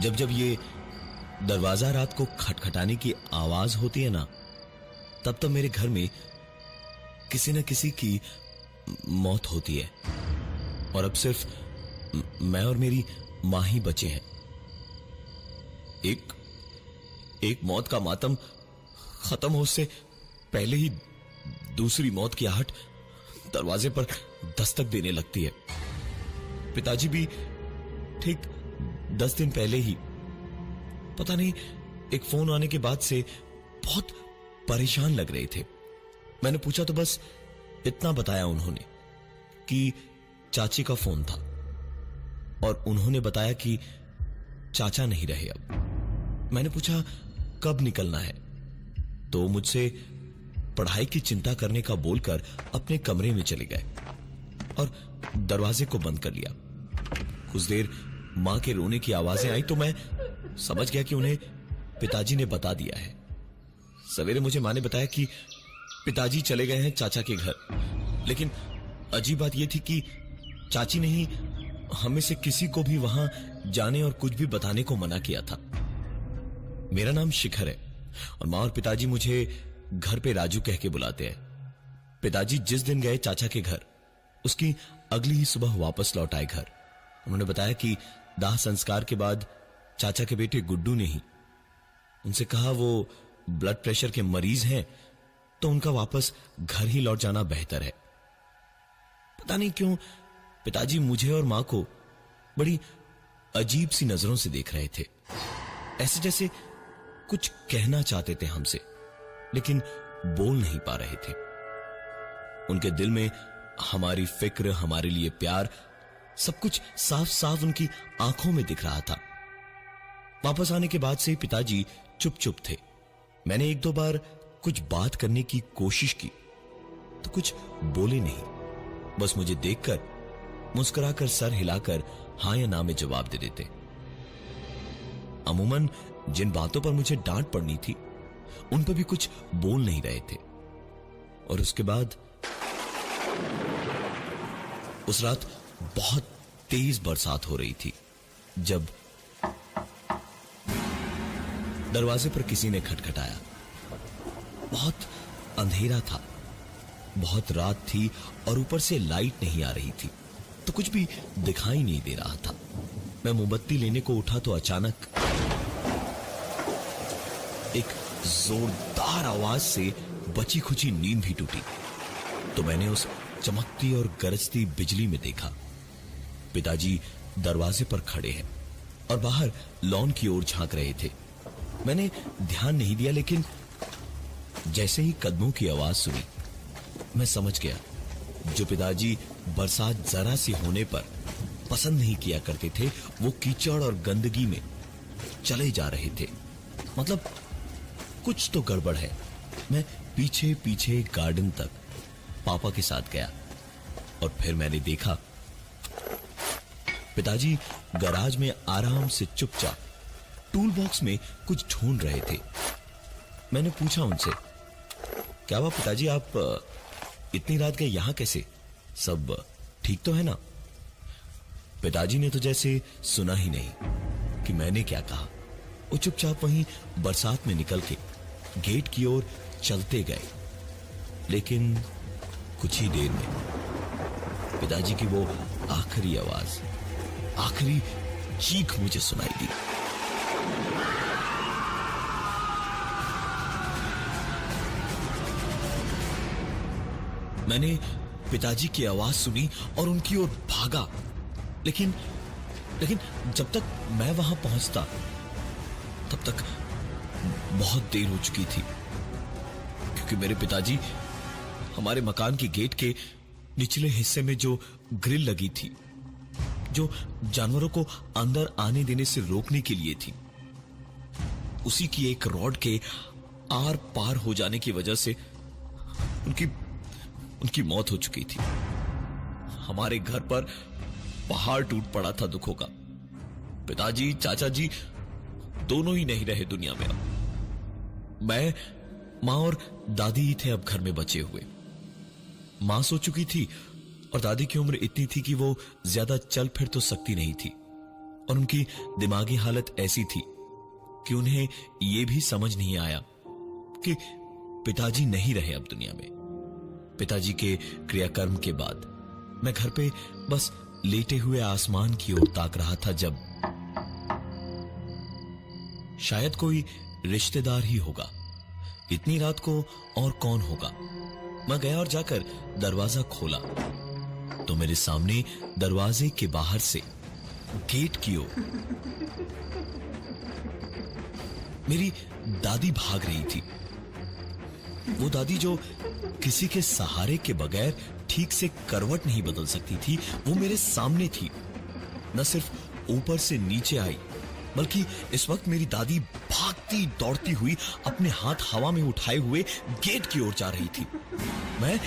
जब जब ये दरवाजा रात को खटखटाने की आवाज होती है ना, तब तब मेरे घर में किसी न किसी की मौत होती है। और अब सिर्फ मैं और मेरी मां ही बचे हैं। एक मौत का मातम खत्म हो उससे पहले ही दूसरी मौत की आहट दरवाजे पर दस्तक देने लगती है। पिताजी भी ठीक 10 दिन पहले ही, पता नहीं, एक फोन आने के बाद से बहुत परेशान लग रहे थे। मैंने पूछा तो बस इतना बताया उन्होंने कि चाची का फोन था और उन्होंने बताया कि चाचा नहीं रहे अब। मैंने पूछा कब निकलना है, तो मुझसे पढ़ाई की चिंता करने का बोलकर अपने कमरे में चले गए और दरवाजे को बंद कर लिया। कुछ देर मां के रोने की आवाजें आई तो मैं समझ गया कि उन्हें पिताजी ने बता दिया है। सवेरे मुझे मां ने बताया कि पिताजी चले गए हैं चाचा के घर, लेकिन अजीब बात यह थी कि चाची ने ही हमें से किसी को भी वहां जाने और कुछ भी बताने को मना किया था। मेरा नाम शिखर है और मां और पिताजी मुझे घर पे राजू कह के बुलाते हैं। पिताजी जिस दिन गए चाचा के घर, उसकी अगली ही सुबह वापस लौट आए घर। उन्होंने बताया कि दाह संस्कार के बाद चाचा के बेटे गुड्डू ने ही उनसे कहा वो ब्लड प्रेशर के मरीज हैं, तो उनका वापस घर ही लौट जाना बेहतर है। पता नहीं क्यों पिताजी मुझे और मां को बड़ी अजीब सी नजरों से देख रहे थे, ऐसे जैसे कुछ कहना चाहते थे हमसे, लेकिन बोल नहीं पा रहे थे। उनके दिल में हमारी फिक्र, हमारे लिए प्यार, सब कुछ साफ साफ उनकी आंखों में दिख रहा था। वापस आने के बाद से ही पिताजी चुप चुप थे। मैंने एक दो बार कुछ बात करने की कोशिश की तो कुछ बोले नहीं, बस मुझे देखकर मुस्कुराकर सर हिलाकर हां या ना में जवाब दे देते। अमूमन जिन बातों पर मुझे डांट पड़नी थी उन पर भी कुछ बोल नहीं रहे थे। और उसके बाद उस रात बहुत तेज बरसात हो रही थी जब दरवाजे पर किसी ने खटखटाया। बहुत अंधेरा था, बहुत रात थी और ऊपर से लाइट नहीं आ रही थी, तो कुछ भी दिखाई नहीं दे रहा था। मैं मोमबत्ती लेने को उठा तो अचानक एक जोरदार आवाज से बची खुची नींद भी टूटी। तो मैंने उस चमकती और गरजती बिजली में देखा पिताजी दरवाजे पर खड़े हैं और बाहर लॉन की ओर झांक रहे थे। मैंने ध्यान नहीं दिया, लेकिन जैसे ही कदमों की आवाज सुनी मैं समझ गया जो पिताजी बरसात जरा सी होने पर पसंद नहीं किया करते थे, वो कीचड़ और गंदगी में चले जा रहे थे। मतलब कुछ तो गड़बड़ है। मैं पीछे पीछे गार्डन तक पापा के साथ गया और फिर मैंने देखा पिताजी गराज में आराम से चुपचाप टूल बॉक्स में कुछ ढूंढ रहे थे। मैंने पूछा उनसे, क्या हुआ पिताजी, आप इतनी रात गए यहां कैसे? सब ठीक तो है ना? पिताजी ने तो जैसे सुना ही नहीं कि मैंने क्या कहा। वो चुपचाप वहीं बरसात में निकल के गेट की ओर चलते गए। लेकिन कुछ ही देर में पिताजी की वो आखिरी आवाज, आखिरी चीख मुझे सुनाई दी। मैंने पिताजी की आवाज सुनी और उनकी ओर भागा, लेकिन जब तक मैं वहां पहुंचता तब तक बहुत देर हो चुकी थी, क्योंकि मेरे पिताजी हमारे मकान के गेट के निचले हिस्से में जो ग्रिल लगी थी, जो जानवरों को अंदर आने देने से रोकने के लिए थी, उसी की एक रॉड के आर पार हो जाने की वजह से उनकी मौत हो चुकी थी। हमारे घर पर पहाड़ टूट पड़ा था दुखों का। पिताजी, चाचा जी दोनों ही नहीं रहे दुनिया में अब। मैं, मां और दादी ही थे अब घर में बचे हुए। मां सो चुकी थी और दादी की उम्र इतनी थी कि वो ज्यादा चल फिर तो सकती नहीं थी। और उनकी दिमागी हालत ऐसी थी कि उन्हें यह भी समझ नहीं आया कि पिताजी नहीं रहे अब दुनिया में। पिताजी के क्रियाकर्म के बाद मैं घर पे बस लेटे हुए आसमान की ओर ताक रहा था जब शायद कोई रिश्तेदार ही होगा। इतनी रात को और कौन होगा। मैं गया और जाकर दरवाजा खोला तो मेरे सामने दरवाजे के बाहर से गेट की ओर मेरी दादी भाग रही थी। वो दादी जो किसी के सहारे के बगैर ठीक से करवट नहीं बदल सकती थी, वो मेरे सामने थी। न सिर्फ ऊपर से नीचे आई बल्कि इस वक्त मेरी दादी भागती दौड़ती हुई अपने हाथ हवा में उठाए हुए गेट की ओर जा रही थी। मैं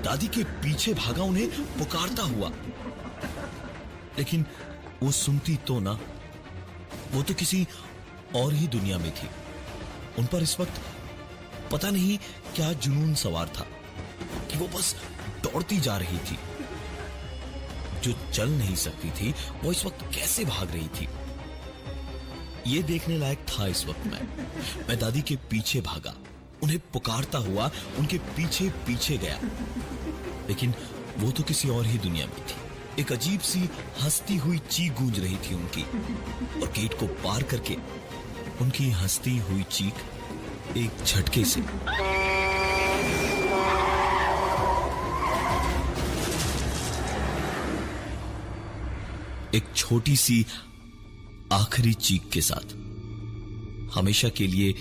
दादी के पीछे भागा उन्हें पुकारता हुआ, लेकिन वो सुनती तो ना। वो तो किसी और ही दुनिया में थी। उन पर इस वक्त पता नहीं क्या जुनून सवार था कि वो बस दौड़ती जा रही थी। जो चल नहीं सकती थी वो इस वक्त कैसे भाग रही थी, ये देखने लायक था। इस वक्त मैं दादी के पीछे भागा, उन्हें पुकारता हुआ उनके पीछे पीछे गया, लेकिन वो तो किसी और ही दुनिया में थी। एक अजीब सी हंसती हुई चीख गूंज रही थी उनकी, और गेट को पार करके उनकी हंसती हुई चीख एक झटके से एक छोटी सी आखिरी चीख के साथ हमेशा के लिए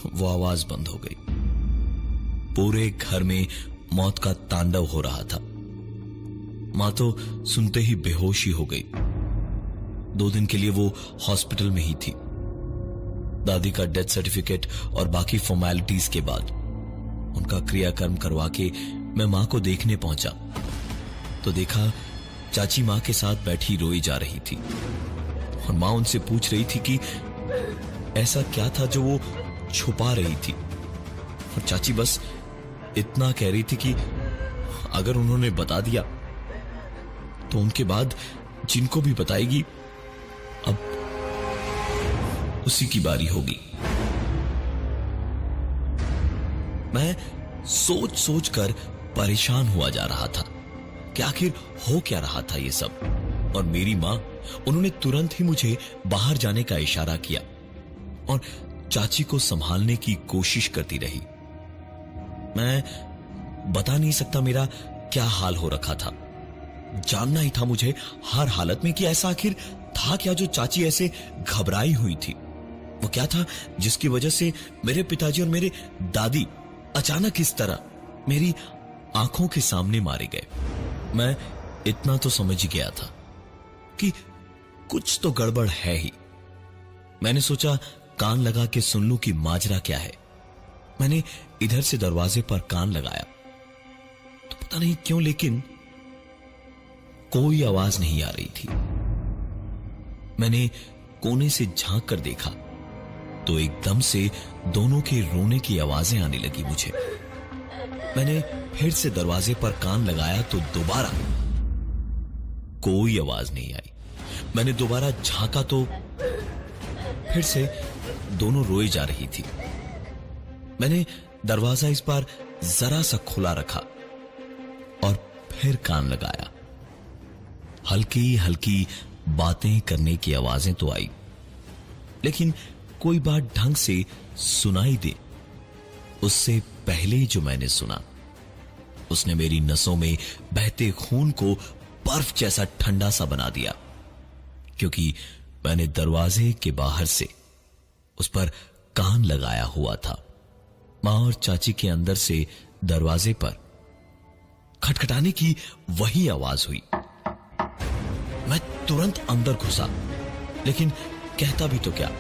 वो आवाज बंद हो गई। पूरे घर में मौत का तांडव हो रहा था। मां तो सुनते ही बेहोश ही हो गई। 2 दिन के लिए वो हॉस्पिटल में ही थी। दादी का डेथ सर्टिफिकेट और बाकी फॉर्मेलिटीज के बाद उनका क्रियाकर्म करवा के मैं मां को देखने पहुंचा तो देखा चाची मां के साथ बैठी रोई जा रही थी, और मां उनसे पूछ रही थी कि ऐसा क्या था जो वो छुपा रही थी। और चाची बस इतना कह रही थी कि अगर उन्होंने बता दिया तो उनके बाद जिनको भी बताएगी अब उसी की बारी होगी। मैं सोच सोच कर परेशान हुआ जा रहा था कि आखिर हो क्या रहा था ये सब। और मेरी मां, उन्होंने तुरंत ही मुझे बाहर जाने का इशारा किया और चाची को संभालने की कोशिश करती रही। मैं बता नहीं सकता मेरा क्या हाल हो रखा था। जानना ही था मुझे हर हालत में कि ऐसा आखिर था क्या जो चाची ऐसे घबराई हुई थी। वो क्या था जिसकी वजह से मेरे पिताजी और मेरे दादी अचानक इस तरह मेरी आंखों के सामने मारे गए। मैं इतना तो समझ ही गया था कि कुछ तो गड़बड़ है ही। मैंने सोचा कान लगा के सुन लूं कि माजरा क्या है। मैंने इधर से दरवाजे पर कान लगाया तो पता नहीं क्यों लेकिन कोई आवाज नहीं आ रही थी। मैंने कोने से झांक कर देखा तो एकदम से दोनों के रोने की आवाजें आने लगी मुझे। मैंने फिर से दरवाजे पर कान लगाया तो दोबारा कोई आवाज नहीं आई। मैंने दोबारा झांका तो फिर से दोनों रोए जा रही थी। मैंने दरवाजा इस बार जरा सा खुला रखा और फिर कान लगाया। हल्की हल्की बातें करने की आवाजें तो आई, लेकिन कोई बात ढंग से सुनाई दे उससे पहले जो मैंने सुना उसने मेरी नसों में बहते खून को बर्फ जैसा ठंडा सा बना दिया, क्योंकि मैंने दरवाजे के बाहर से उस पर कान लगाया हुआ था। मां और चाची के अंदर से दरवाजे पर खटखटाने की वही आवाज हुई। मैं तुरंत अंदर घुसा, लेकिन कहता भी तो क्या।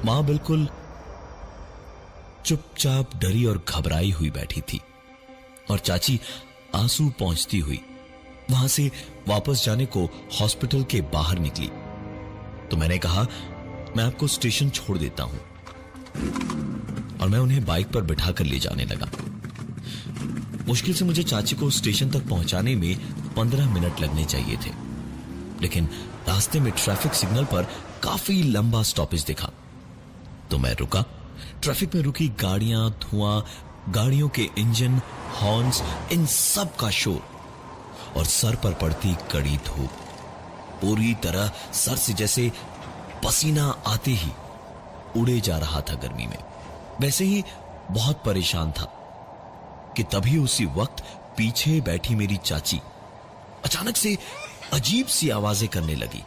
मां बिल्कुल चुपचाप डरी और घबराई हुई बैठी थी, और चाची आंसू पहुंचती हुई वहां से वापस जाने को हॉस्पिटल के बाहर निकली। तो मैंने कहा मैं आपको स्टेशन छोड़ देता हूं, और मैं उन्हें बाइक पर बिठाकर ले जाने लगा। मुश्किल से मुझे चाची को स्टेशन तक पहुंचाने में 15 मिनट लगने चाहिए थे, लेकिन रास्ते में ट्रैफिक सिग्नल पर काफी लंबा स्टॉपेज दिखा तो मैं रुका। ट्रैफिक में रुकी गाड़ियां, धुआं, गाड़ियों के इंजन, हॉर्न्स, इन सब का शोर और सर पर पड़ती कड़ी धूप, पूरी तरह सर से जैसे पसीना आते ही उड़े जा रहा था गर्मी में। वैसे ही बहुत परेशान था कि तभी उसी वक्त पीछे बैठी मेरी चाची अचानक से अजीब सी आवाजें करने लगी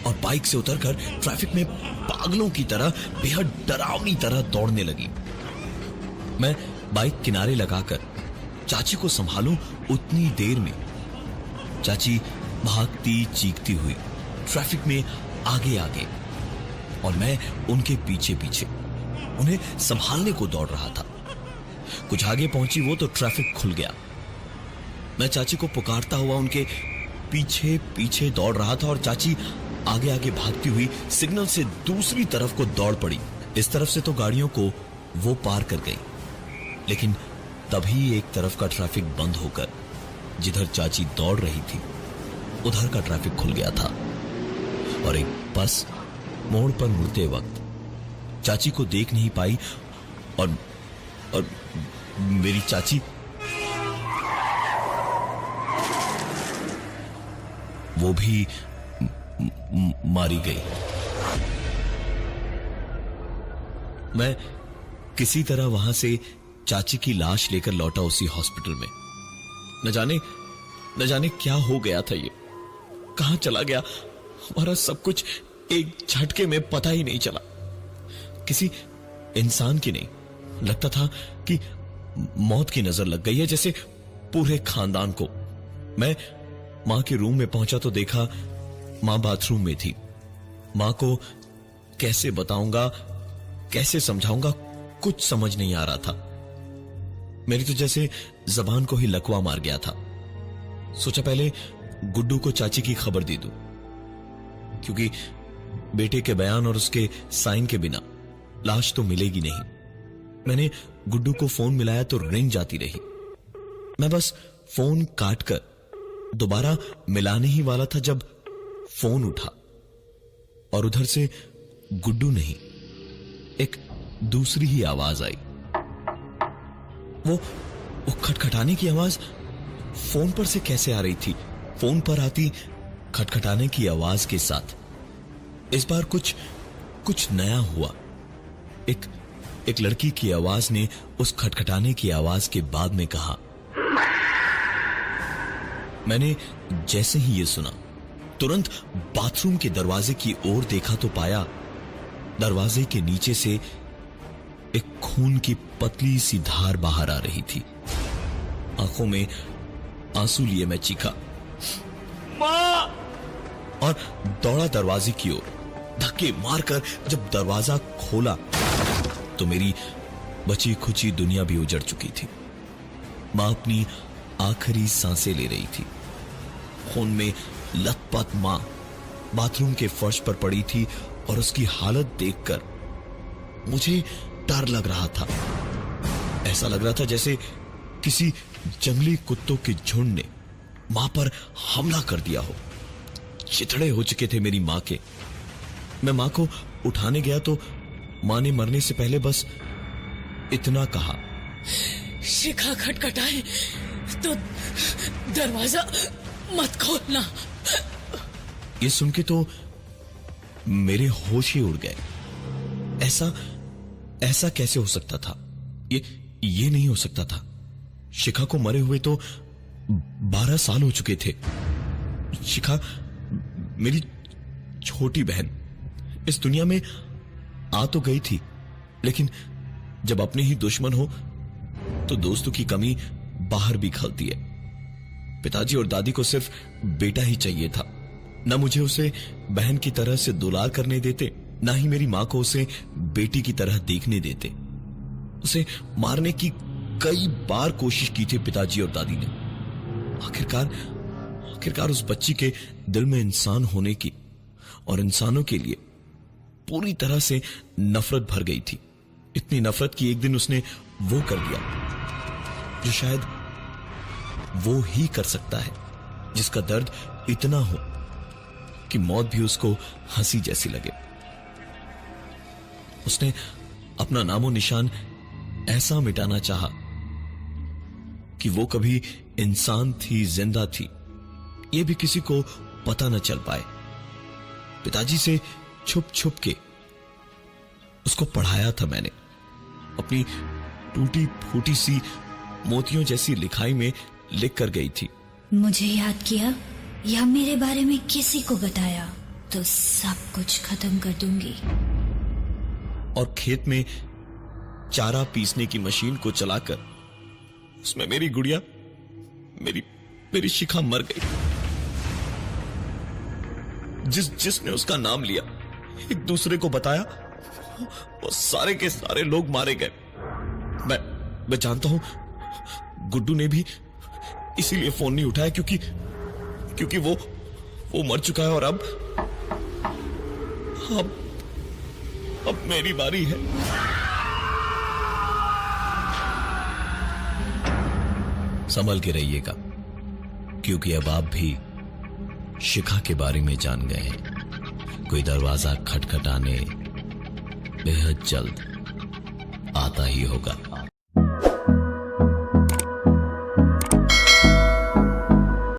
और बाइक से उतरकर ट्रैफिक में पागलों की तरह बेहद डरावनी तरह दौड़ने लगी। मैं बाइक किनारे लगाकर चाची को संभालूं उतनी देर में चाची भागती चीखती हुई ट्रैफिक में आगे आगे और मैं उनके पीछे पीछे उन्हें संभालने को दौड़ रहा था। कुछ आगे पहुंची वो तो ट्रैफिक खुल गया। मैं चाची को पुकारता हुआ उनके पीछे पीछे दौड़ रहा था और चाची आगे आगे भागती हुई सिग्नल से दूसरी तरफ को दौड़ पड़ी। इस तरफ से तो गाड़ियों को वो पार कर गई, लेकिन तभी एक तरफ का ट्रैफिक बंद होकर जिधर चाची दौड़ रही थी उधर का ट्रैफिक खुल गया था और एक बस मोड़ पर मुड़ते वक्त चाची को देख नहीं पाई और मेरी चाची वो भी मारी गई। मैं किसी तरह वहां से चाची की लाश लेकर लौटा उसी हॉस्पिटल में। न जाने क्या हो गया था, ये कहां चला गया हमारा सब कुछ एक झटके में पता ही नहीं चला। किसी इंसान की नहीं, लगता था कि मौत की नजर लग गई है जैसे पूरे खानदान को। मैं मां के रूम में पहुंचा तो देखा मां बाथरूम में थी। मां को कैसे बताऊंगा, कैसे समझाऊंगा, कुछ समझ नहीं आ रहा था। मेरी तो जैसे जबान को ही लकवा मार गया था। सोचा पहले गुड्डू को चाची की खबर दे दूं, क्योंकि बेटे के बयान और उसके साइन के बिना लाश तो मिलेगी नहीं। मैंने गुड्डू को फोन मिलाया तो रिंग जाती रही। मैं बस फोन काटकर दोबारा मिलाने ही वाला था जब फोन उठा और उधर से गुड्डू नहीं, एक दूसरी ही आवाज आई। वो खटखटाने की आवाज फोन पर से कैसे आ रही थी? फोन पर आती खटखटाने की आवाज के साथ इस बार कुछ नया हुआ। एक लड़की की आवाज ने उस खटखटाने की आवाज के बाद में कहा। मैंने जैसे ही ये सुना तुरंत बाथरूम के दरवाजे की ओर देखा तो पाया दरवाजे के नीचे से एक खून की पतली सी धार बाहर आ रही थी। आंखों में आंसू लिए मैं चीखा, मां! और दौड़ा दरवाजे की ओर। धक्के मारकर जब दरवाजा खोला तो मेरी बची खुची दुनिया भी उजड़ चुकी थी। मां अपनी आखिरी सांसें ले रही थी। खून में लथपथ मां बाथरूम के फर्श पर पड़ी थी और उसकी हालत देखकर मुझे डर लग रहा था। ऐसा लग रहा था जैसे किसी जंगली कुत्तों के झुंड ने मां पर हमला कर दिया हो। चिथड़े हो चुके थे मेरी मां के। मैं मां को उठाने गया तो मां ने मरने से पहले बस इतना कहा, शिखा खटखटाए तो दरवाजा मत खोलना। ये सुन के तो मेरे होश ही उड़ गए। ऐसा कैसे हो सकता था? ये नहीं हो सकता था। शिखा को मरे हुए तो 12 साल हो चुके थे। शिखा मेरी छोटी बहन इस दुनिया में आ तो गई थी, लेकिन जब अपने ही दुश्मन हो तो दोस्तों की कमी बाहर भी खलती है। पिताजी और दादी को सिर्फ बेटा ही चाहिए था। न मुझे उसे बहन की तरह से दुलार करने देते, ना ही मेरी मां को उसे बेटी की तरह देखने देते। उसे मारने की कई बार कोशिश की थी पिताजी और दादी ने। आखिरकार उस बच्ची के दिल में इंसान होने की और इंसानों के लिए पूरी तरह से नफरत भर गई थी। इतनी नफरत कि एक दिन उसने वो कर दिया जो शायद वो ही कर सकता है, जिसका दर्द इतना हो की मौत भी उसको हंसी जैसी लगे। उसने अपना नामो निशान ऐसा मिटाना चाहा कि वो कभी इंसान थी, जिंदा थी, ये भी किसी को पता न चल पाए। पिताजी से छुप छुप के उसको पढ़ाया था मैंने, अपनी टूटी फूटी सी मोतियों जैसी लिखाई में लिख कर गई थी। मुझे याद किया या मेरे बारे में किसी को बताया तो सब कुछ खत्म कर दूंगी। और खेत में चारा पीसने की मशीन को चलाकर उसमें मेरी गुड़िया, मेरी शिखा मर गई। जिसने उसका नाम लिया, एक दूसरे को बताया, वो सारे के सारे लोग मारे गए। मैं जानता हूं गुड्डू ने भी इसीलिए फोन नहीं उठाया क्योंकि वो मर चुका है और अब मेरी बारी है। संभल के रहिएगा, क्योंकि अब आप भी शिखा के बारे में जान गए हैं। कोई दरवाजा खटखटाने बेहद जल्द आता ही होगा।